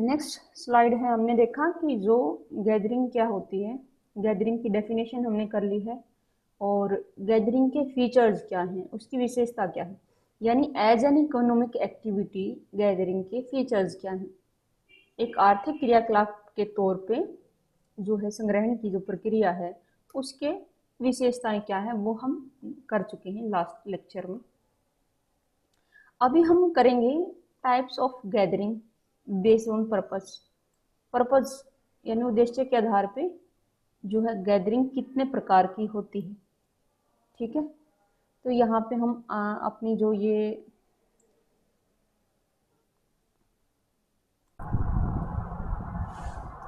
Next slide है। हमने देखा कि जो गैदरिंग क्या होती है, गैदरिंग की डेफिनेशन हमने कर ली है और गैदरिंग के फीचर्स क्या हैं, उसकी विशेषता क्या है, यानी as an economic activity gathering के फीचर्स क्या हैं। एक आर्थिक क्रियाकलाप के तौर पे जो है संग्रहण की जो प्रक्रिया है उसके विशेषताएं क्या है वो हम कर चुके हैं लास्ट लेक्चर में। अभी हम करेंगे types of gathering based on purpose यानी उद्देश्य के आधार पे जो है गैदरिंग कितने प्रकार की होती है। ठीक है, तो यहाँ पे हम अपनी जो ये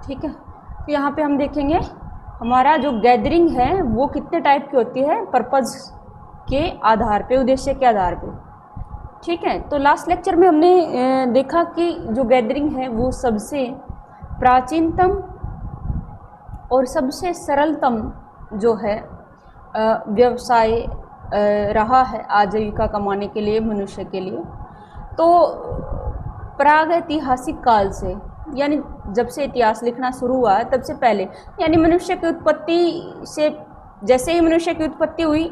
ठीक है, तो यहाँ पे हम देखेंगे हमारा जो गैदरिंग है वो कितने टाइप की होती है पर्पस के आधार पे, उद्देश्य के आधार पे। ठीक है, तो लास्ट लेक्चर में हमने देखा कि जो गैदरिंग है वो सबसे प्राचीनतम और सबसे सरलतम जो है व्यवसाय रहा है आजीविका कमाने के लिए मनुष्य के लिए। तो प्रागैतिहासिक काल से, यानी जब से इतिहास लिखना शुरू हुआ है तब से पहले, यानी मनुष्य की उत्पत्ति से, जैसे ही मनुष्य की उत्पत्ति हुई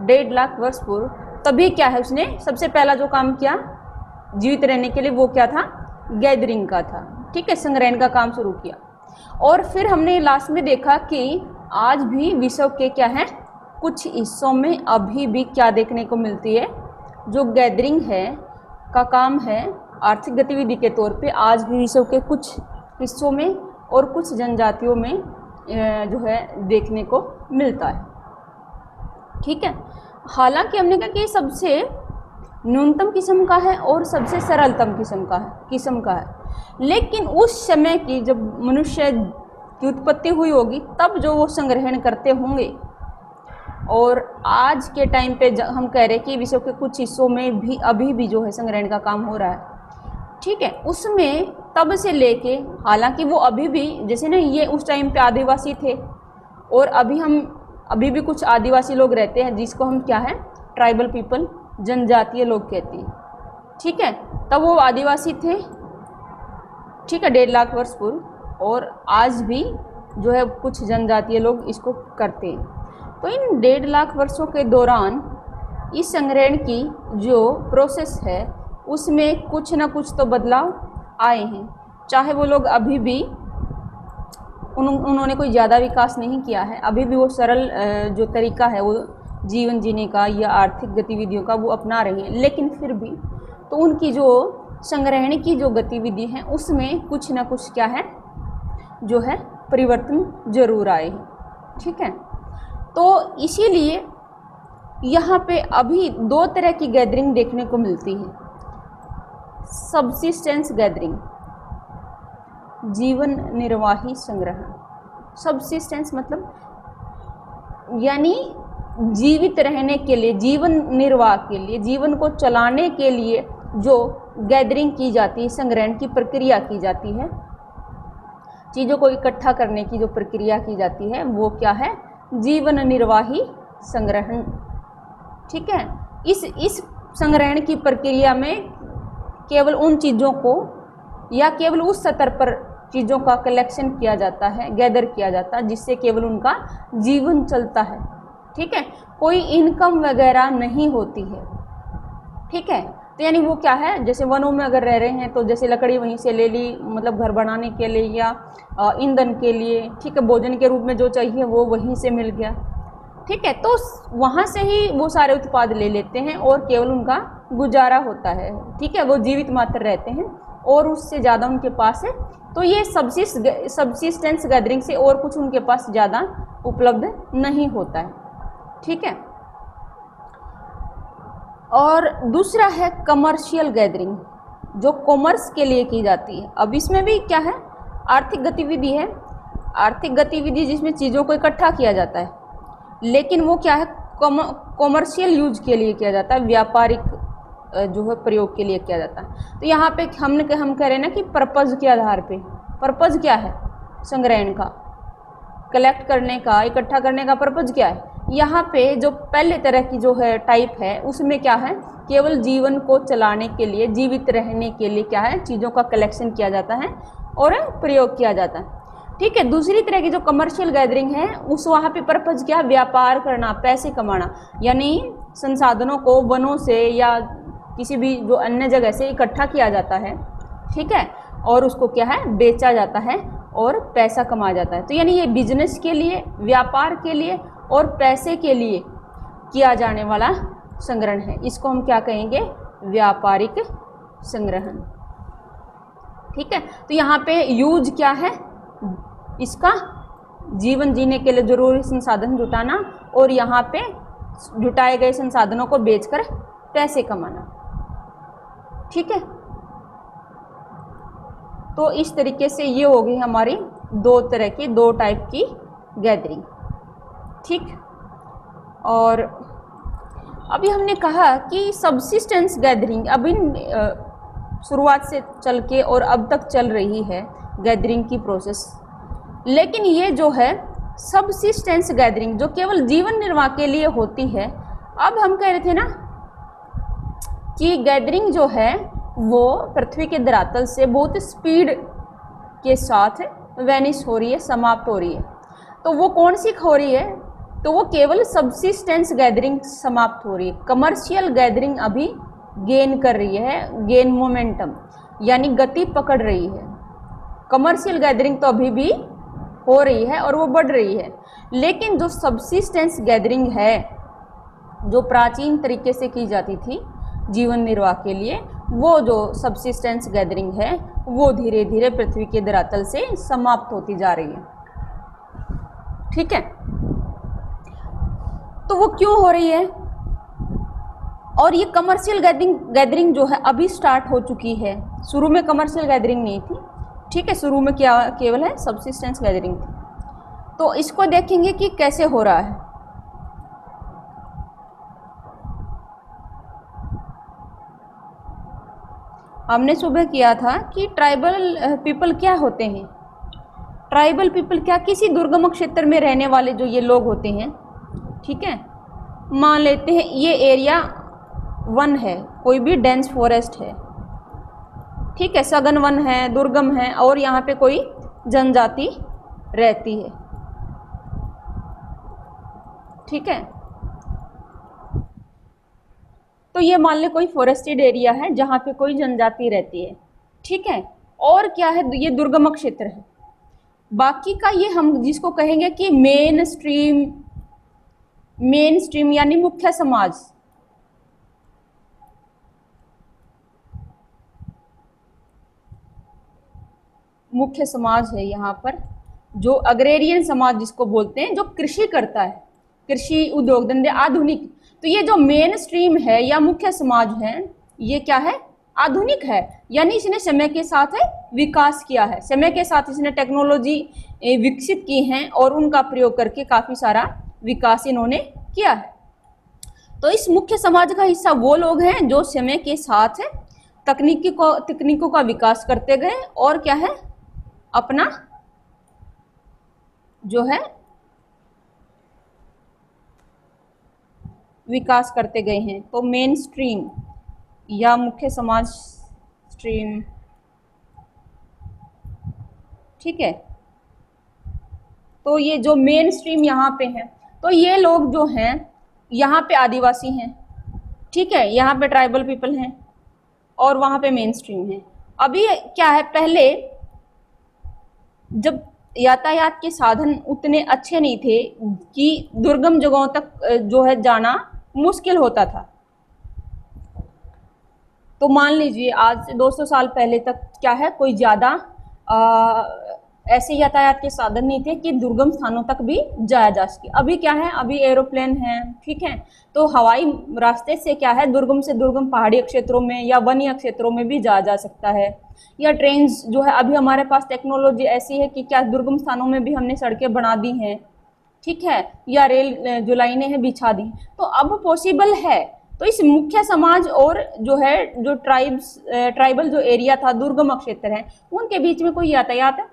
1.5 लाख वर्ष पूर्व, तभी क्या है उसने सबसे पहला जो काम किया जीवित रहने के लिए वो क्या था, गैदरिंग का था। ठीक है, संग्रहण का काम शुरू किया। और फिर हमने लास्ट में देखा कि आज भी विश्व के क्या है कुछ हिस्सों में अभी भी क्या देखने को मिलती है, जो गैदरिंग है का काम है आर्थिक गतिविधि के तौर पे आज भी विश्व के कुछ हिस्सों में और कुछ जनजातियों में जो है देखने को मिलता है। ठीक है, हालांकि हमने कहा कि सबसे न्यूनतम किस्म का है और सबसे सरलतम किस्म का है, लेकिन उस समय की जब मनुष्य की उत्पत्ति हुई होगी तब जो वो संग्रहण करते होंगे, और आज के टाइम पे हम कह रहे हैं कि विश्व के कुछ हिस्सों में भी अभी भी जो है संग्रहण का काम हो रहा है। ठीक है, उसमें तब से लेके, हालांकि वो अभी भी जैसे ना ये उस टाइम पे आदिवासी थे और अभी भी कुछ आदिवासी लोग रहते हैं जिसको हम क्या है ट्राइबल पीपल, जनजातीय लोग कहते हैं। ठीक है, तब वो आदिवासी थे। ठीक है, 1.5 लाख वर्ष पूर्व, और आज भी जो है कुछ जनजातीय लोग इसको करते हैं। तो इन 1.5 लाख वर्षों के दौरान इस संग्रहण की जो प्रोसेस है उसमें कुछ ना कुछ तो बदलाव आए हैं, चाहे वो लोग अभी भी उन्होंने कोई ज़्यादा विकास नहीं किया है, अभी भी वो सरल जो तरीका है वो जीवन जीने का या आर्थिक गतिविधियों का वो अपना रहे हैं, लेकिन फिर भी तो उनकी जो संग्रहण की जो गतिविधि है उसमें कुछ ना कुछ क्या है जो है परिवर्तन जरूर आए हैं। ठीक है, तो इसीलिए यहाँ पे अभी 2 तरह की गैदरिंग देखने को मिलती है। सबसिस्टेंस गैदरिंग, जीवन निर्वाही संग्रहण। सबसिस्टेंस मतलब यानी जीवित रहने के लिए, जीवन निर्वाह के लिए, जीवन को चलाने के लिए जो गैदरिंग की जाती है, संग्रहण की प्रक्रिया की जाती है, चीज़ों को इकट्ठा करने की जो प्रक्रिया की जाती है वो क्या है, जीवन निर्वाही संग्रहण। ठीक है, इस संग्रहण की प्रक्रिया में केवल उन चीज़ों को या केवल उस स्तर पर चीज़ों का कलेक्शन किया जाता है, गैदर किया जाता है जिससे केवल उनका जीवन चलता है। ठीक है, कोई इनकम वगैरह नहीं होती है। ठीक है, तो यानी वो क्या है, जैसे वनों में अगर रह रहे हैं तो जैसे लकड़ी वहीं से ले ली, मतलब घर बनाने के लिए या ईंधन के लिए, ठीक है, भोजन के रूप में जो चाहिए वो वहीं से मिल गया। ठीक है, तो वहाँ से ही वो सारे उत्पाद ले लेते हैं और केवल उनका गुजारा होता है। ठीक है, वो जीवित मात्र रहते हैं और उससे ज़्यादा उनके पास है, तो ये सबसिस्टेंस गैदरिंग से और कुछ उनके पास ज़्यादा उपलब्ध नहीं होता है। ठीक है, और दूसरा है कमर्शियल गैदरिंग, जो कॉमर्स के लिए की जाती है। अब इसमें भी क्या है, आर्थिक गतिविधि है, आर्थिक गतिविधि जिसमें चीज़ों को इकट्ठा किया जाता है, लेकिन वो क्या है कॉमर्शियल यूज के लिए किया जाता है, व्यापारिक जो है प्रयोग के लिए किया जाता है। तो यहाँ पे हम कह रहे हैं ना कि पर्पज़ के आधार पे, पर्पज़ क्या है संग्रहण का, कलेक्ट करने का, इकट्ठा करने का पर्पज़ क्या है। यहाँ पे जो पहले तरह की जो है टाइप है उसमें क्या है, केवल जीवन को चलाने के लिए, जीवित रहने के लिए क्या है चीज़ों का कलेक्शन किया जाता है और प्रयोग किया जाता है। ठीक है, दूसरी तरह की जो कमर्शियल गैदरिंग है उस वहाँ पे पर्पज क्या, व्यापार करना, पैसे कमाना, यानी संसाधनों को वनों से या किसी भी जो अन्य जगह से इकट्ठा किया जाता है, ठीक है, और उसको क्या है, बेचा जाता है और पैसा कमाया जाता है। तो यानी ये बिजनेस के लिए, व्यापार के लिए और पैसे के लिए किया जाने वाला संग्रहण है। इसको हम क्या कहेंगे, व्यापारिक संग्रहण। ठीक है, तो यहाँ पे यूज क्या है, इसका जीवन जीने के लिए जरूरी संसाधन जुटाना और यहाँ पे जुटाए गए संसाधनों को बेचकर पैसे कमाना। ठीक है, तो इस तरीके से ये हो गई हमारी दो टाइप की गैदरिंग। ठीक, और अभी हमने कहा कि सबसिस्टेंस गैदरिंग अभी शुरुआत से चल के और अब तक चल रही है गैदरिंग की प्रोसेस, लेकिन ये जो है सबसिस्टेंस गैदरिंग जो केवल जीवन निर्वाह के लिए होती है, अब हम कह रहे थे ना कि गैदरिंग जो है वो पृथ्वी के धरातल से बहुत स्पीड के साथ वैनिश हो रही है, समाप्त हो रही है। तो वो कौन सी हो रही है, तो वो केवल सबसिस्टेंस गैदरिंग समाप्त हो रही है। कमर्शियल गैदरिंग अभी गेन कर रही है, गेन मोमेंटम, यानी गति पकड़ रही है। कमर्शियल गैदरिंग तो अभी भी हो रही है और वो बढ़ रही है, लेकिन जो सबसिस्टेंस गैदरिंग है जो प्राचीन तरीके से की जाती थी जीवन निर्वाह के लिए, वो जो सबसिस्टेंस गैदरिंग है वो धीरे धीरे पृथ्वी के धरातल से समाप्त होती जा रही है। ठीक है, तो वो क्यों हो रही है, और ये कमर्शियल गैदरिंग जो है अभी स्टार्ट हो चुकी है। शुरू में कमर्शियल गैदरिंग नहीं थी, ठीक है, शुरू में क्या केवल है सबसिस्टेंस गैदरिंग थी। तो इसको देखेंगे कि कैसे हो रहा है। हमने सुबह किया था कि ट्राइबल पीपल क्या होते हैं। ट्राइबल पीपल क्या, किसी दुर्गम क्षेत्र में रहने वाले जो ये लोग होते हैं, ठीक है, मान लेते हैं ये एरिया वन है, कोई भी डेंस फॉरेस्ट है, ठीक है, सघन वन है, दुर्गम है, और यहाँ पे कोई जनजाति रहती है। ठीक है, तो ये मान ले कोई फॉरेस्टेड एरिया है जहाँ पे कोई जनजाति रहती है। ठीक है, और क्या है, ये दुर्गम क्षेत्र है। बाकी का ये हम जिसको कहेंगे कि मेन स्ट्रीम यानी मुख्य समाज, मुख्य समाज है यहाँ पर, जो अग्रेरियन समाज जिसको बोलते हैं, जो कृषि करता है, कृषि उद्योग धंधे आधुनिक। तो ये जो मेन स्ट्रीम है या मुख्य समाज है, ये क्या है, आधुनिक है, यानी इसने समय के साथ विकास किया है, समय के साथ इसने टेक्नोलॉजी विकसित की हैं और उनका प्रयोग करके काफ़ी सारा विकास इन्होंने किया है। तो इस मुख्य समाज का हिस्सा वो लोग हैं जो समय के साथ तकनीकों का विकास करते गए और क्या है, अपना जो है विकास करते गए हैं। तो मेन स्ट्रीम या मुख्य समाज स्ट्रीम, ठीक है, तो ये जो मेन स्ट्रीम यहाँ पे है, तो ये लोग जो हैं यहाँ पे आदिवासी हैं, ठीक है, यहाँ पे ट्राइबल पीपल हैं और वहाँ पे मेन स्ट्रीम है। अभी क्या है, पहले जब यातायात के साधन उतने अच्छे नहीं थे कि दुर्गम जगहों तक जो है जाना मुश्किल होता था। तो मान लीजिए आज से 200 साल पहले तक क्या है, कोई ज़्यादा ऐसे यातायात के साधन नहीं थे कि दुर्गम स्थानों तक भी जाया जा सके। अभी क्या है, अभी एरोप्लेन है, ठीक है, तो हवाई रास्ते से क्या है, दुर्गम से दुर्गम पहाड़ी क्षेत्रों में या वन्य क्षेत्रों में भी जाया जा सकता है। या ट्रेन जो है, अभी हमारे पास टेक्नोलॉजी ऐसी है कि क्या दुर्गम स्थानों में भी हमने सड़कें बना दी हैं, ठीक है, या रेल जो लाइनें हैं बिछा दी, तो अब पॉसिबल है। तो इस मुख्य समाज और जो है जो ट्राइबल जो एरिया था, दुर्गम क्षेत्र है, उनके बीच में कोई यातायात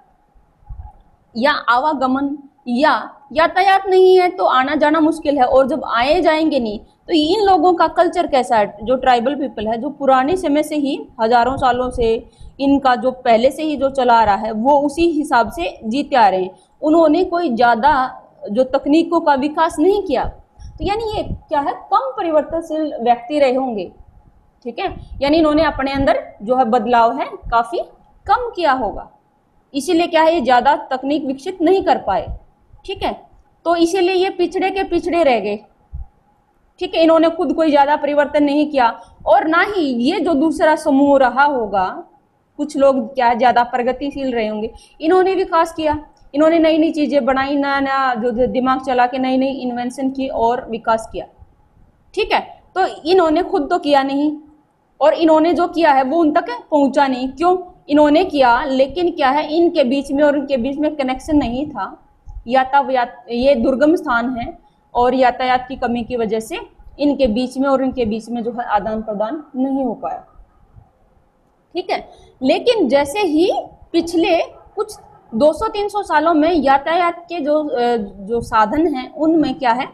या आवागमन या यातायात नहीं है, तो आना जाना मुश्किल है। और जब आए जाएंगे नहीं, तो इन लोगों का कल्चर कैसा है, जो ट्राइबल पीपल है, जो पुराने समय से ही हजारों सालों से इनका जो पहले से ही जो चला आ रहा है वो उसी हिसाब से जीते आ रहे हैं। उन्होंने कोई ज़्यादा जो तकनीकों का विकास नहीं किया, तो यानी ये क्या है, कम परिवर्तनशील व्यक्ति रहे होंगे। ठीक है, यानी इन्होंने अपने अंदर जो है बदलाव है काफ़ी कम किया होगा, इसीलिए क्या है ये ज़्यादा तकनीक विकसित नहीं कर पाए। ठीक है, तो इसीलिए ये पिछड़े के पिछड़े रह गए। ठीक है, इन्होंने खुद कोई ज़्यादा परिवर्तन नहीं किया, और ना ही ये जो दूसरा समूह रहा होगा, कुछ लोग क्या ज़्यादा प्रगतिशील रहे होंगे, इन्होंने विकास किया, इन्होंने नई नई चीज़ें बनाई, नया नया जो दिमाग चला के नई नई इन्वेंशन की और विकास किया। ठीक है, तो इन्होंने खुद तो किया नहीं, और इन्होंने जो किया है वो उन तक पहुंचा नहीं। क्यों? इन्होंने किया, लेकिन क्या है, इनके बीच में और उनके बीच में कनेक्शन नहीं था, यातायात, ये दुर्गम स्थान है और यातायात की कमी की वजह से इनके बीच में और इनके बीच में जो है आदान प्रदान नहीं हो पाया। ठीक है, लेकिन जैसे ही पिछले कुछ 200-300 सालों में यातायात के जो साधन हैं उनमें क्या है,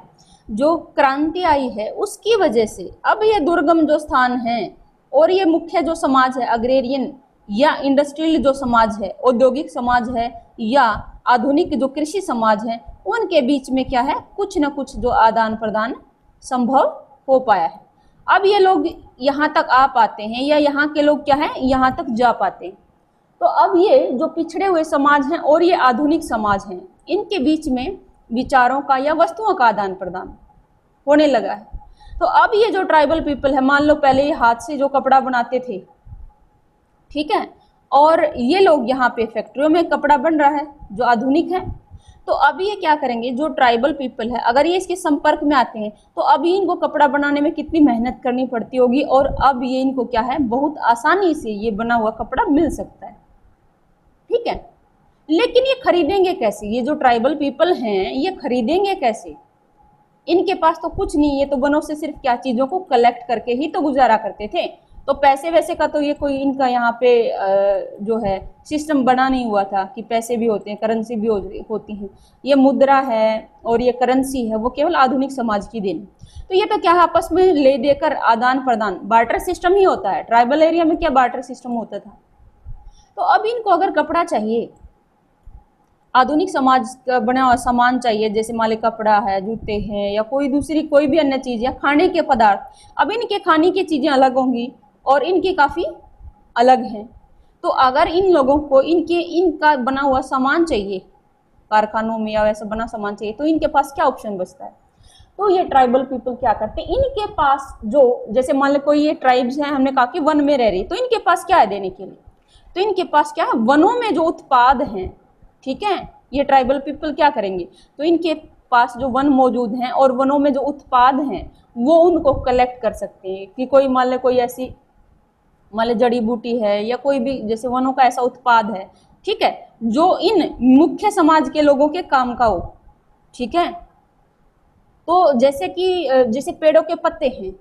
जो क्रांति आई है, उसकी वजह से अब ये दुर्गम जो स्थान है और ये मुख्य जो समाज है, अग्रेरियन या इंडस्ट्रियल जो समाज है, औद्योगिक समाज है, या आधुनिक जो कृषि समाज है, उनके बीच में क्या है, कुछ न कुछ जो आदान प्रदान संभव हो पाया है। अब ये लोग यहाँ तक आ पाते हैं, या यहाँ के लोग क्या है, यहाँ तक जा पाते हैं। तो अब ये जो पिछड़े हुए समाज हैं और ये आधुनिक समाज हैं, इनके बीच में विचारों का या वस्तुओं का आदान प्रदान होने लगा है। तो अब ये जो ट्राइबल पीपल है, मान लो पहले ये हाथ से जो कपड़ा बनाते थे, ठीक है, और ये लोग यहाँ पे फैक्ट्रियों में कपड़ा बन रहा है जो आधुनिक है, तो अब ये क्या करेंगे, जो ट्राइबल पीपल है अगर ये इसके संपर्क में आते हैं तो अभी इनको कपड़ा बनाने में कितनी मेहनत करनी पड़ती होगी, और अब ये इनको क्या है, बहुत आसानी से ये बना हुआ कपड़ा मिल सकता है। ठीक है, लेकिन ये खरीदेंगे कैसे, ये जो ट्राइबल पीपल हैं ये खरीदेंगे कैसे, इनके पास तो कुछ नहीं, ये तो वनों से सिर्फ क्या चीज़ों को कलेक्ट करके ही तो गुजारा करते थे, तो पैसे वैसे का तो ये कोई इनका यहाँ पे जो है सिस्टम बना नहीं हुआ था कि पैसे भी होते हैं, करेंसी भी होती हैं। ये मुद्रा है और ये करेंसी है, वो केवल आधुनिक समाज की देन। तो ये तो क्या है, आपस में ले देकर आदान प्रदान, बार्टर सिस्टम ही होता है। ट्राइबल एरिया में क्या बार्टर सिस्टम होता था। तो अब इनको अगर कपड़ा चाहिए, आधुनिक समाज का बना हुआ सामान चाहिए, जैसे मान लो कपड़ा है, जूते हैं, या कोई दूसरी कोई भी अन्य चीज़, या खाने के पदार्थ, अब इनके खाने की चीज़ें अलग होंगी और इनकी काफ़ी अलग हैं। तो अगर इन लोगों को इनका बना हुआ सामान चाहिए, कारखानों में या वैसा बना सामान चाहिए, तो इनके पास क्या ऑप्शन बचता है। तो ये ट्राइबल पीपल क्या करते हैं, इनके पास जो, जैसे मान लो कोई ये ट्राइब्स हैं, हमने कहा कि वन में रह रही, तो इनके पास क्या है देने के लिए, तो इनके पास क्या है, वनों में जो उत्पाद हैं, ठीक है, ये ट्राइबल पीपल क्या करेंगे, तो इनके पास जो वन मौजूद हैं और वनों में जो उत्पाद हैं वो उनको कलेक्ट कर सकते हैं। कि कोई मान ले कोई ऐसी मान ले जड़ी बूटी है या कोई भी जैसे वनों का ऐसा उत्पाद है, ठीक है, जो इन मुख्य समाज के लोगों के काम का हो। ठीक है, तो जैसे कि जैसे पेड़ों के पत्ते हैं,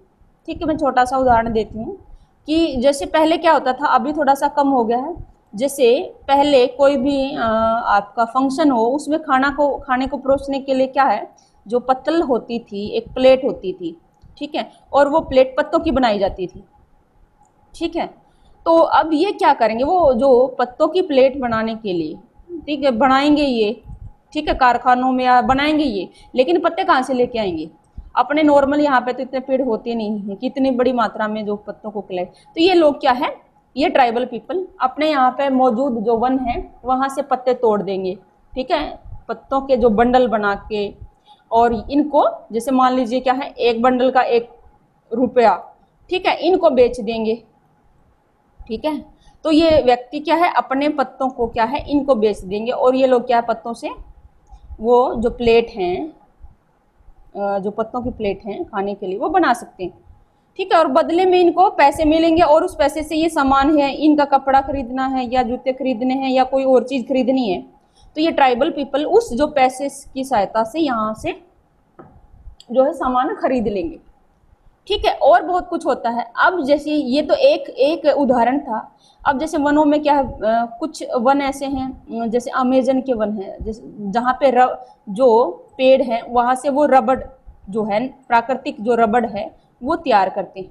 ठीक है, मैं छोटा सा उदाहरण देती हूँ कि जैसे पहले क्या होता था, अभी थोड़ा सा कम हो गया है। जैसे पहले कोई भी आपका फंक्शन हो, उसमें खाने को परोसने के लिए क्या है, जो पत्तल होती थी, एक प्लेट होती थी, ठीक है, और वो प्लेट पत्तों की बनाई जाती थी। ठीक है, तो अब ये क्या करेंगे, वो जो पत्तों की प्लेट बनाने के लिए, ठीक है, बनाएंगे ये, ठीक है, कारखानों में या बनाएंगे ये, लेकिन पत्ते कहाँ से लेके आएंगे, अपने नॉर्मल यहाँ पे तो इतने पेड़ होते नहीं हैं कि इतनी बड़ी मात्रा में जो पत्तों को कलेक्ट। तो ये लोग क्या है, ये ट्राइबल पीपल अपने यहाँ पे मौजूद जो वन है वहाँ से पत्ते तोड़ देंगे, ठीक है, पत्तों के जो बंडल बना के, और इनको जैसे मान लीजिए क्या है, एक बंडल का 1 रुपया, ठीक है, इनको बेच देंगे। ठीक है, तो ये व्यक्ति क्या है, अपने पत्तों को क्या है, इनको बेच देंगे, और ये लोग क्या है, पत्तों से वो जो प्लेट हैं, जो पत्तों की प्लेट हैं खाने के लिए, वो बना सकते हैं। ठीक है, और बदले में इनको पैसे मिलेंगे, और उस पैसे से ये सामान है, इनका कपड़ा खरीदना है या जूते खरीदने हैं या कोई और चीज़ खरीदनी है, तो ये ट्राइबल पीपल उस जो पैसे की सहायता से यहाँ से जो है सामान खरीद लेंगे। ठीक है, और बहुत कुछ होता है। अब जैसे ये तो एक उदाहरण था। अब जैसे वनों में क्या है, कुछ वन ऐसे हैं, जैसे अमेजन के वन है, जहाँ पे जो पेड़ है वहाँ से वो रबड़ जो है, प्राकृतिक जो रबड़ है वो तैयार करते हैं।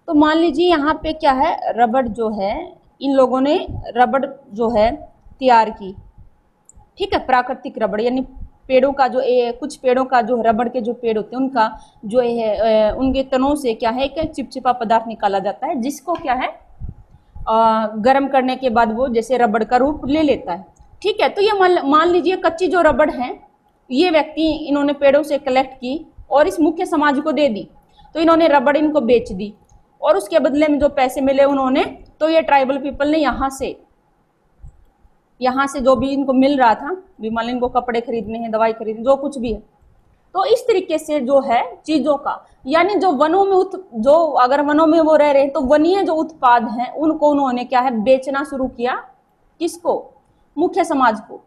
तो मान लीजिए यहाँ पे क्या है, रबड़ जो है, इन लोगों ने रबड़ जो है तैयार की, ठीक है, प्राकृतिक रबड़, यानी पेड़ों का जो कुछ पेड़ों का जो रबड़ के जो पेड़ होते हैं उनका जो है उनके तनों से क्या है कि चिपचिपा पदार्थ निकाला जाता है, जिसको क्या है गर्म करने के बाद वो जैसे रबड़ का रूप ले लेता है। ठीक है, तो ये मान लीजिए कच्ची जो रबड़ है ये व्यक्ति इन्होंने पेड़ों से कलेक्ट की और इस मुख्य समाज को दे दी, तो इन्होंने रबड़ इनको बेच दी और उसके बदले में जो पैसे मिले उन्होंने, तो ये ट्राइबल पीपल ने यहाँ से जो भी इनको मिल रहा था, भी मान लो इनको कपड़े खरीदने हैं, दवाई खरीदनी, जो कुछ भी है, तो इस तरीके से जो है चीजों का, यानी जो वनों में जो अगर वनों में वो रह रहे हैं तो वनीय जो उत्पाद हैं उनको उन्होंने क्या है बेचना शुरू किया, किसको, मुख्य समाज को।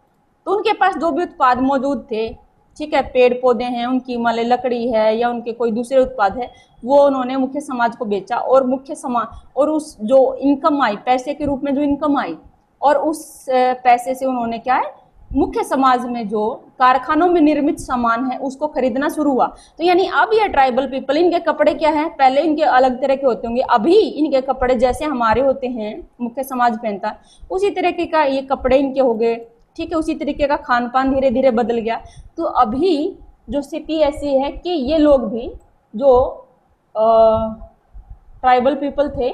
तो उनके पास जो भी उत्पाद मौजूद थे, ठीक है, पेड़ पौधे हैं, उनकी मान लो लकड़ी है या उनके कोई दूसरे उत्पाद है, वो उन्होंने मुख्य समाज को बेचा और मुख्य समाज और उस जो इनकम आई, पैसे के रूप में जो इनकम आई, और उस पैसे से उन्होंने क्या है मुख्य समाज में जो कारखानों में निर्मित सामान है उसको खरीदना शुरू हुआ। तो यानी अब ये ट्राइबल पीपल, इनके कपड़े क्या है, पहले इनके अलग तरह के होते होंगे, अभी इनके कपड़े जैसे हमारे होते हैं मुख्य समाज पहनता उसी तरीके का ये कपड़े इनके हो गए। ठीक है, उसी तरीके का खान पान धीरे धीरे बदल गया। तो अभी जो स्थिति ऐसी है कि ये लोग भी जो ट्राइबल पीपल थे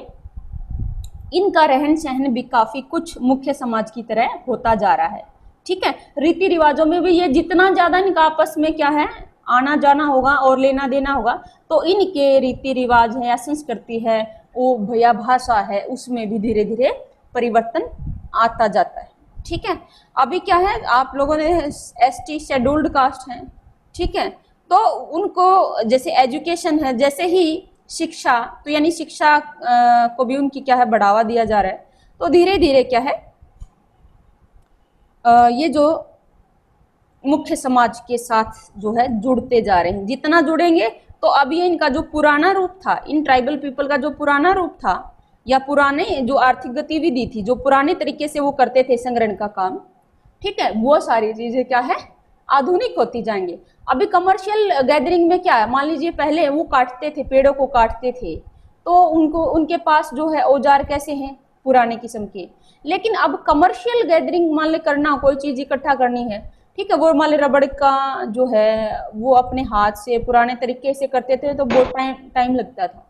इनका रहन सहन भी काफी कुछ मुख्य समाज की तरह होता जा रहा है। ठीक है, रीति रिवाजों में भी ये जितना ज्यादा इनका आपस में क्या है आना जाना होगा और लेना देना होगा, तो इनके रीति रिवाज है या संस्कृति है वो भैया भाषा है उसमें भी धीरे धीरे परिवर्तन आता जाता है। ठीक है, अभी क्या है आप लोगों ने एसटी शेड्यूल्ड कास्ट है, ठीक है, तो उनको जैसे एजुकेशन है, जैसे ही शिक्षा, तो यानी शिक्षा को भी उनकी क्या है बढ़ावा दिया जा रहा है, तो धीरे धीरे क्या है ये जो मुख्य समाज के साथ जो है जुड़ते जा रहे हैं। जितना जुड़ेंगे तो अब ये इनका जो पुराना रूप था, इन ट्राइबल पीपल का जो पुराना रूप था या पुराने जो आर्थिक गतिविधि थी, जो पुराने तरीके से वो करते थे संग्रहण का काम, ठीक है, वो सारी चीजें क्या है आधुनिक होती जाएंगे। अभी कमर्शियल गैदरिंग में क्या है, मान लीजिए पहले वो काटते थे, पेड़ों को काटते थे, तो उनके पास जो है औजार कैसे हैं पुराने किस्म के, लेकिन अब कमर्शियल गैदरिंग मान ले करना, कोई चीज इकट्ठा करनी है, ठीक है, वो मान ले रबड़ का जो है वो अपने हाथ से पुराने तरीके से करते थे तो बहुत टाइम लगता था।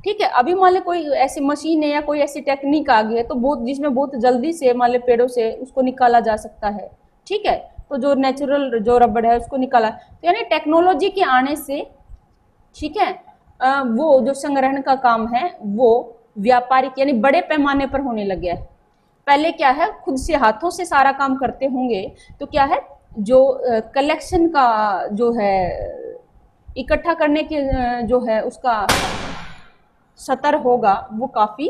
ठीक है, अभी मान ले कोई ऐसी मशीन है या कोई ऐसी टेक्निक आ गई है तो बहुत जिसमें बहुत जल्दी से मान ले पेड़ों से उसको निकाला जा सकता है। ठीक है, तो जो नेचुरल जो रबड़ है उसको निकाला, तो यानी टेक्नोलॉजी के आने से, ठीक है, वो जो संग्रहण का काम है वो व्यापारिक यानी बड़े पैमाने पर होने लग गया है। पहले क्या है खुद से हाथों से सारा काम करते होंगे तो क्या है जो कलेक्शन का जो है इकट्ठा करने के जो है उसका स्तर होगा वो काफी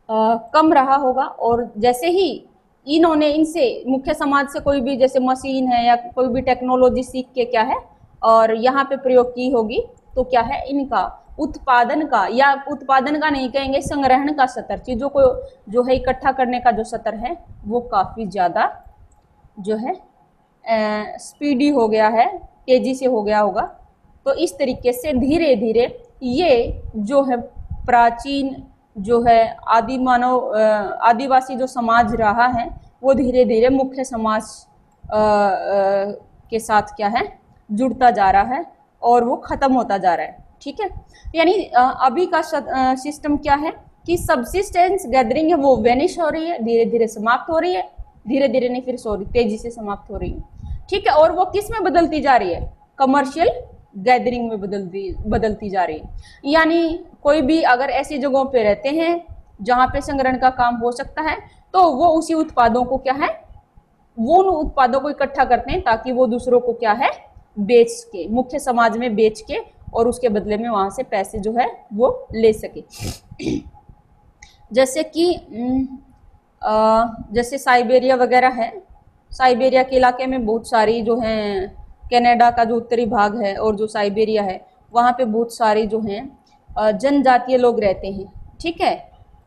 कम रहा होगा। और जैसे ही इन्होंने इनसे मुख्य समाज से कोई भी जैसे मशीन है या कोई भी टेक्नोलॉजी सीख के क्या है और यहाँ पे प्रयोग की होगी, तो क्या है इनका उत्पादन का, या उत्पादन का नहीं कहेंगे, संग्रहण का स्तर, चीजों को जो है इकट्ठा करने का जो स्तर है वो काफी ज्यादा जो है स्पीडी हो गया है, तेजी से हो गया होगा। तो इस तरीके से धीरे धीरे ये जो है प्राचीन जो है आदि मानव आदिवासी जो समाज रहा है वो धीरे धीरे मुख्य समाज के साथ क्या है जुड़ता जा रहा है और वो खत्म होता जा रहा है। ठीक है, यानी अभी का सिस्टम क्या है कि सबसिस्टेंस गैदरिंग है वो वेनिश हो रही है, धीरे धीरे समाप्त हो रही है, धीरे धीरे नहीं फिर सॉरी तेजी से समाप्त हो रही है। ठीक है, और वो किस में बदलती जा रही है, कमर्शियल गैदरिंग में बदलती जा रही है। यानी कोई भी अगर ऐसी जगहों पे रहते हैं जहाँ पे संग्रहण का काम हो सकता है तो वो उसी उत्पादों को क्या है वो उन उत्पादों को इकट्ठा करते हैं ताकि वो दूसरों को क्या है बेच के, मुख्य समाज में बेच के और उसके बदले में वहां से पैसे जो है वो ले सके। जैसे कि जैसे साइबेरिया वगैरह है, साइबेरिया के इलाके में बहुत सारी जो हैं, कनाडा का जो उत्तरी भाग है और जो साइबेरिया है वहाँ पे बहुत सारे जो हैं जनजातीय लोग रहते हैं। ठीक है,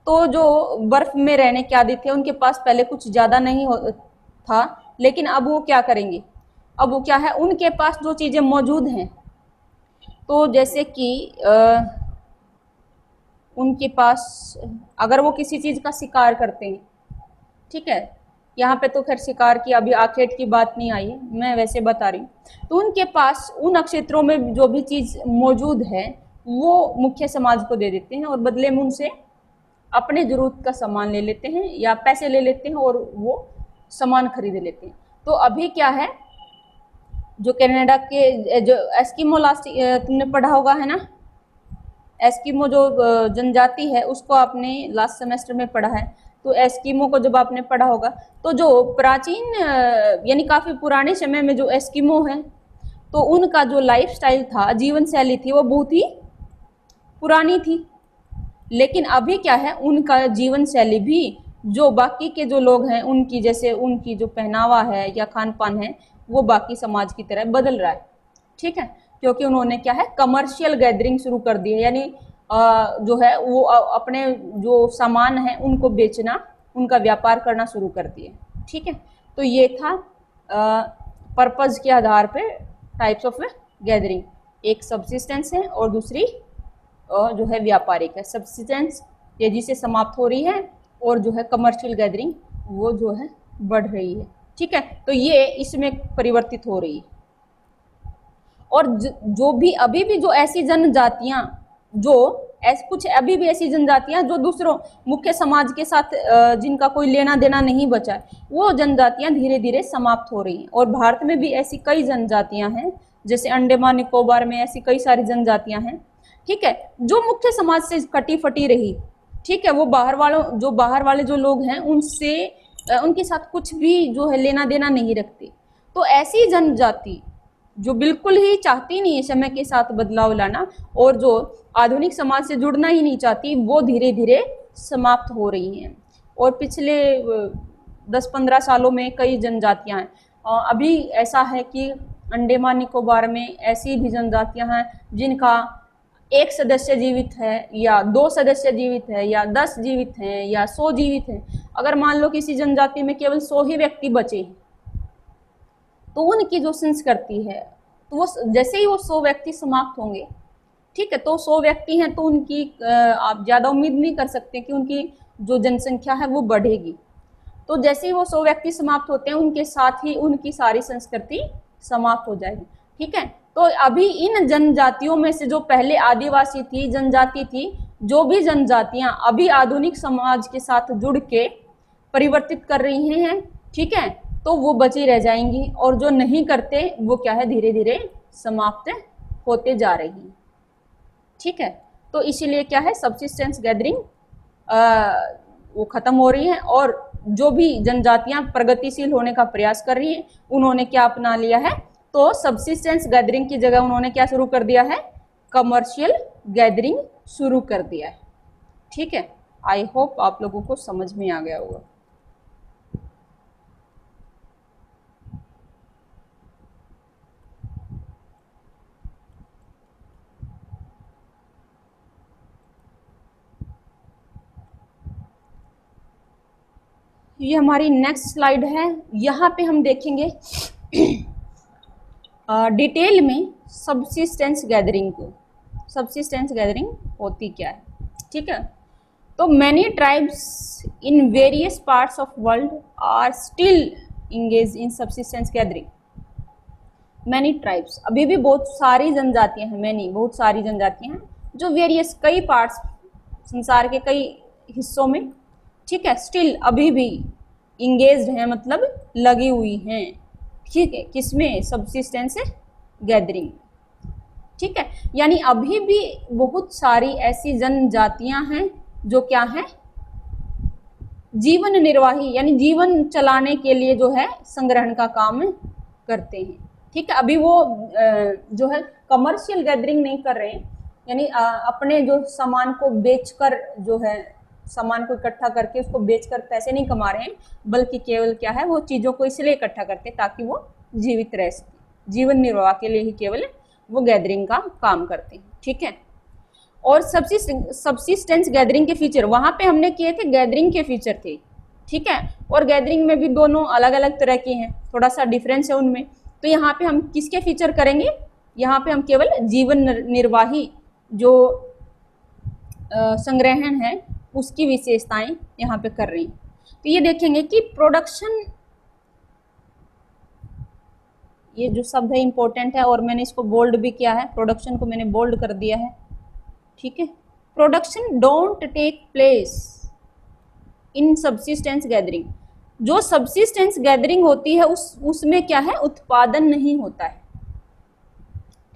तो जो बर्फ में रहने के आदि थे उनके पास पहले कुछ ज़्यादा नहीं था, लेकिन अब वो क्या करेंगे, अब वो क्या है उनके पास जो चीज़ें मौजूद हैं, तो जैसे कि उनके पास अगर वो किसी चीज़ का शिकार करते हैं, ठीक है, यहाँ पे तो खैर शिकार की अभी आखेट की बात नहीं आई है, मैं वैसे बता रही हूँ, तो उनके पास उन नक्षत्रों में जो भी चीज़ मौजूद है वो मुख्य समाज को दे देते हैं और बदले में उनसे अपने जरूरत का सामान ले लेते हैं या पैसे ले लेते हैं और वो सामान खरीद लेते हैं। तो अभी क्या है, जो कनाडा के जो एस्किमो लास्ट तुमने पढ़ा होगा है ना, एस्किमो जो जनजाति है उसको आपने लास्ट सेमेस्टर में पढ़ा है। तो एस्किमो को जब आपने पढ़ा होगा तो जो प्राचीन यानी काफ़ी पुराने समय में जो एस्किमो है तो उनका जो लाइफस्टाइल था, जीवन शैली थी, वो बहुत ही पुरानी थी। लेकिन अभी क्या है, उनका जीवन शैली भी जो बाकी के जो लोग हैं उनकी, जैसे उनकी जो पहनावा है या खान पान है वो बाकी समाज की तरह बदल रहा है, ठीक है, क्योंकि उन्होंने क्या है कमर्शियल गैदरिंग शुरू कर दी है, यानी जो है वो अपने जो सामान है उनको बेचना, उनका व्यापार करना शुरू कर दिए, ठीक है। तो ये था पर्पज़ के आधार पे टाइप्स ऑफ गैदरिंग, एक सबसिस्टेंस है और दूसरी जो है व्यापारिक है। सबसिस्टेंस तेजी से समाप्त हो रही है और जो है कमर्शियल गैदरिंग वो जो है बढ़ रही है, ठीक है। तो ये इसमें परिवर्तित हो रही है। और जो भी अभी भी जो ऐसी जनजातियां जो कुछ अभी भी ऐसी जनजातियां जो दूसरों मुख्य समाज के साथ जिनका कोई लेना देना नहीं बचा है, वो जनजातियां धीरे धीरे समाप्त हो रही हैं। और भारत में भी ऐसी कई जनजातियां हैं, जैसे अंडमान निकोबार में ऐसी कई सारी जनजातियां हैं, ठीक है, जो मुख्य समाज से कटी फटी रही, ठीक है। वो बाहर वाले जो लोग हैं उनसे उनके साथ कुछ भी जो है लेना देना नहीं रखते। तो ऐसी जनजाति जो बिल्कुल ही चाहती नहीं है समय के साथ बदलाव लाना और जो आधुनिक समाज से जुड़ना ही नहीं चाहती, वो धीरे धीरे समाप्त हो रही हैं। और पिछले 10-15 सालों में कई जनजातियां हैं। अभी ऐसा है कि अंडमान निकोबार में ऐसी भी जनजातियां हैं जिनका एक सदस्य जीवित है या 2 सदस्य जीवित है या 10 जीवित हैं या 100 जीवित हैं। अगर मान लो किसी जनजाति में केवल 100 ही व्यक्ति बचे हैं तो उनकी जो संस्कृति है, तो वो जैसे ही वो 100 व्यक्ति समाप्त होंगे, ठीक है, तो 100 व्यक्ति हैं तो उनकी आप ज़्यादा उम्मीद नहीं कर सकते कि उनकी जो जनसंख्या है वो बढ़ेगी। तो जैसे ही वो 100 व्यक्ति समाप्त होते हैं उनके साथ ही उनकी सारी संस्कृति समाप्त हो जाएगी, ठीक है। तो अभी इन जनजातियों में से जो पहले आदिवासी थी, जनजाति थी, जो भी जनजातियां अभी आधुनिक समाज के साथ जुड़ के परिवर्तित कर रही हैं, ठीक है, तो वो बची रह जाएंगी। और जो नहीं करते वो क्या है धीरे धीरे समाप्त होते जा रही हैं, ठीक है। तो इसीलिए क्या है सबसिस्टेंस गैदरिंग वो खत्म हो रही है। और जो भी जनजातियां प्रगतिशील होने का प्रयास कर रही हैं उन्होंने क्या अपना लिया है, तो सबसिस्टेंस गैदरिंग की जगह उन्होंने क्या शुरू कर दिया है, कमर्शियल गैदरिंग शुरू कर दिया है, ठीक है। आई होप आप लोगों को समझ में आ गया होगा। ये हमारी नेक्स्ट स्लाइड है। यहाँ पे हम देखेंगे डिटेल में सबसिस्टेंस गैदरिंग को। सबसिस्टेंस गैदरिंग होती क्या है, ठीक है। तो many tribes in various parts of world are still engage in subsistence gathering. Many tribes, अभी भी बहुत सारी जनजातियां हैं, मैनी बहुत सारी जनजातियां हैं जो वेरियस कई पार्ट्स संसार के कई हिस्सों में, ठीक है, स्टिल अभी भी इंगेज्ड हैं, मतलब लगी हुई हैं, ठीक है, किसमें, सबसिस्टेंस गैदरिंग, ठीक है। यानी अभी भी बहुत सारी ऐसी जनजातियां हैं जो क्या है, जीवन निर्वाही यानी जीवन चलाने के लिए जो है संग्रहण का काम करते हैं, ठीक है। अभी वो जो है कमर्शियल गैदरिंग नहीं कर रहे हैं, यानी अपने जो सामान को बेचकर जो है सामान को इकट्ठा करके उसको बेचकर पैसे नहीं कमा रहे हैं, बल्कि केवल क्या है वो चीज़ों को इसलिए इकट्ठा करते हैं ताकि वो जीवित रह सके, जीवन निर्वाह के लिए ही केवल वो गैदरिंग का काम करते हैं, ठीक है। और सबसिस्टेंस गैदरिंग के फीचर वहाँ पे हमने किए थे, गैदरिंग के फीचर थे, ठीक है। और गैदरिंग में भी दोनों अलग अलग तरह की हैं, थोड़ा सा डिफरेंस है उनमें। तो यहाँ पे हम किसके फीचर करेंगे, यहाँ पे हम केवल जीवन निर्वाही जो संग्रहण है उसकी विशेषताएं यहाँ पे कर रही हैं। तो ये देखेंगे कि प्रोडक्शन, ये जो शब्द है इंपॉर्टेंट है और मैंने इसको बोल्ड भी किया है, प्रोडक्शन को मैंने बोल्ड कर दिया है, ठीक है। Production don't take place in subsistence gathering, जो सब्सिस्टेंस गैदरिंग होती है उसमें क्या है, उत्पादन नहीं होता है,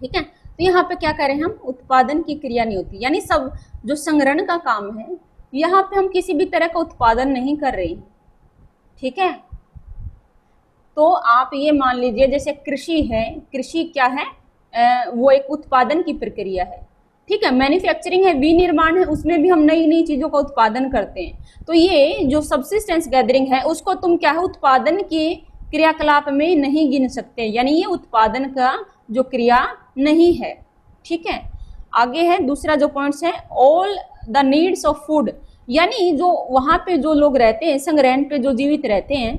ठीक है। तो यहाँ पे क्या करें हम, उत्पादन की क्रिया नहीं होती, यानी सब जो संग्रहण का काम है यहाँ पे हम किसी भी तरह का उत्पादन नहीं कर रहे, ठीक है। तो आप ये मान लीजिए जैसे कृषि है, कृषि क्या है, वो एक उत्पादन की प्रक्रिया है, ठीक है। मैन्युफैक्चरिंग है, विनिर्माण है, उसमें भी हम नई नई चीजों का उत्पादन करते हैं। तो ये जो सब्सिस्टेंस गैदरिंग है उसको तुम क्या है, उत्पादन के क्रियाकलाप में नहीं गिन सकते, यानी ये उत्पादन का जो क्रिया नहीं है, ठीक है। आगे है दूसरा जो पॉइंट्स है, all the needs of food, यानी जो वहां पे जो लोग रहते हैं, संग्रहण पे जो जीवित रहते हैं,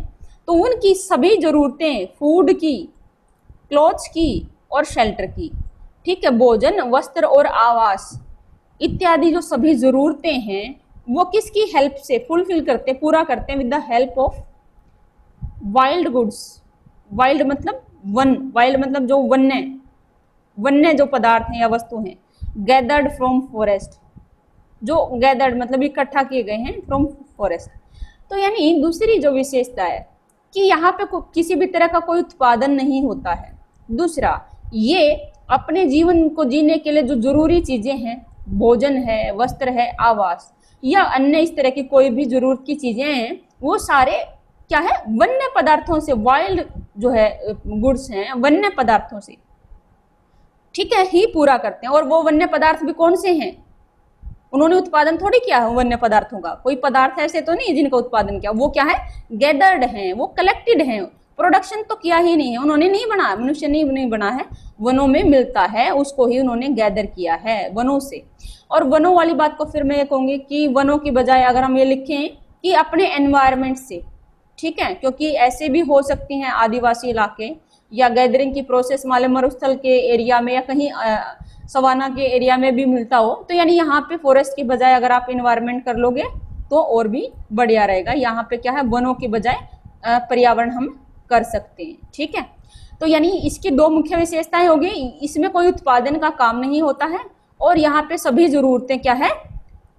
तो उनकी सभी जरूरतें, फूड की, क्लॉथ्स की और शेल्टर की, ठीक है, भोजन, वस्त्र और आवास इत्यादि जो सभी जरूरतें हैं वो किसकी हेल्प से फुलफिल करते, पूरा करते हैं, with the help of wild goods. Wild मतलब वन, वाइल्ड मतलब जो वन्य, वन्य जो पदार्थ हैं या वस्तु हैं, गैदर्ड फ्रॉम फॉरेस्ट, जो गैदर्ड मतलब इकट्ठा किए गए हैं फ्रॉम फॉरेस्ट। तो यानी दूसरी जो विशेषता है कि यहाँ पे किसी भी तरह का कोई उत्पादन नहीं होता है। दूसरा, ये अपने जीवन को जीने के लिए जो जरूरी चीजें हैं, भोजन है, वस्त्र है, आवास या अन्य इस तरह की कोई भी जरूरत की चीजें हैं, वो सारे क्या है, वन्य पदार्थों से, वाइल्ड जो है गुड्स हैं, वन्य पदार्थों से, ठीक है, ही पूरा करते हैं। और वो वन्य पदार्थ भी कौन से हैं, उन्होंने उत्पादन थोड़ी किया है वन्य पदार्थों का, कोई पदार्थ ऐसे तो नहीं जिनका उत्पादन किया, वो क्या है, गैदर्ड हैं, वो कलेक्टेड हैं, प्रोडक्शन तो किया ही नहीं है, उन्होंने नहीं बनाया, मनुष्य नहीं बना है, वनों में मिलता है उसको ही उन्होंने गैदर किया है वनों से। और वनों वाली बात को फिर मैं ये कहूंगी कि वनों की बजाय अगर हम ये लिखें कि अपने एनवायरमेंट से, ठीक है, क्योंकि ऐसे भी हो सकती हैं आदिवासी इलाके या गैदरिंग की प्रोसेस माले मरुस्थल के एरिया में या कहीं सवाना के एरिया में भी मिलता हो, तो यानी यहाँ पे फॉरेस्ट की बजाय अगर आप इन्वायरमेंट कर लोगे तो और भी बढ़िया रहेगा। यहाँ पे क्या है, वनों की बजाय पर्यावरण हम कर सकते हैं, ठीक है। तो यानी इसकी दो मुख्य विशेषताएं होगी, इसमें कोई उत्पादन का काम नहीं होता है और यहाँ पे सभी जरूरतें क्या है,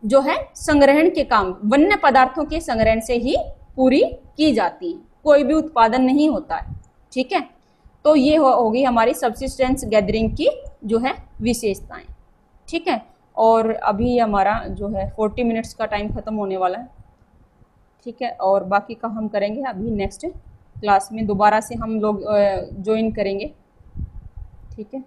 जो है संग्रहण के काम, वन्य पदार्थों के संग्रहण से ही पूरी की जाती है, कोई भी उत्पादन नहीं होता है, ठीक है। तो ये होगी हमारी सब्सिस्टेंस गैदरिंग की जो है विशेषताएं, ठीक है। और अभी हमारा जो है 40 मिनट्स का टाइम खत्म होने वाला है, ठीक है, और बाकी का हम करेंगे अभी नेक्स्ट क्लास में, दोबारा से हम लोग ज्वाइन करेंगे, ठीक है।